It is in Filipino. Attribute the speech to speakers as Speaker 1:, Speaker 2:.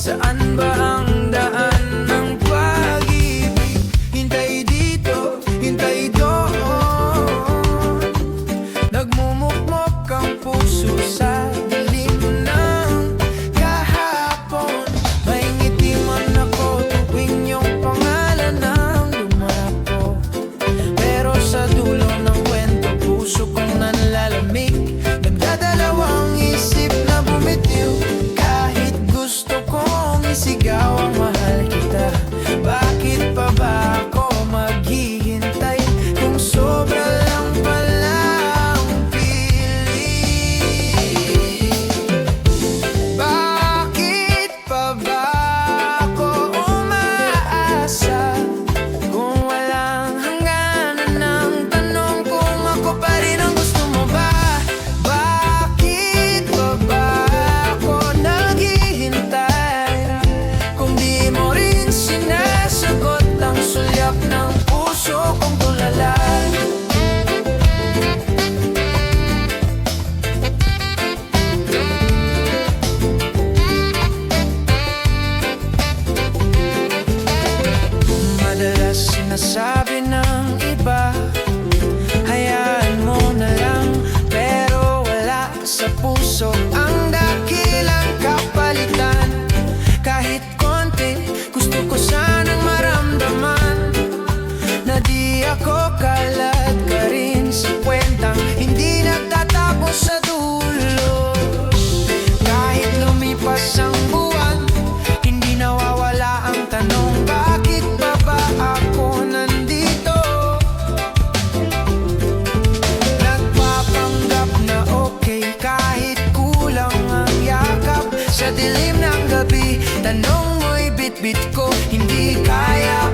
Speaker 1: Saan ba ang daan ng pag-ibig? Hintay dito, hintay doon. Nagmumukmok ang puso sa dilim ng kahapon. May ngiti man ako tuwing yung pangalan ang lumapo. Pero sa dulo ng kwento, puso kong nanlalamig. Nagdadalawang isip na bumitiw. Kahit gusto kong isigaw ang mahal kita, bakit pa ba ako maghihintay kung sobra lang pala ang piling? Bakit pa ba ako umaasa kung walang hangganan ng tanong kung ako pa rin ang gusto mo ba? Bakit pa ba ako naghihintay kung di mo rin sinasagot ang sulyap ng puso kong tulala? Madalas sinasabi ng iba, hayaan mo na lang, pero wala sa puso ang dakilang kapalitan. Kahit konti, gusto ko sanang maramdaman na di ako kalat ka rin sa kwentang hindi nagtatapos sa dulo. Kahit lumipas ang buwan, hindi nawawala ang tanong, bakit pa ba ako nandito? Nagpapanggap na okay kahit kulang ang yakap. Sa dilim ng gabi, tanong mo'y bitbit ko, hindi kaya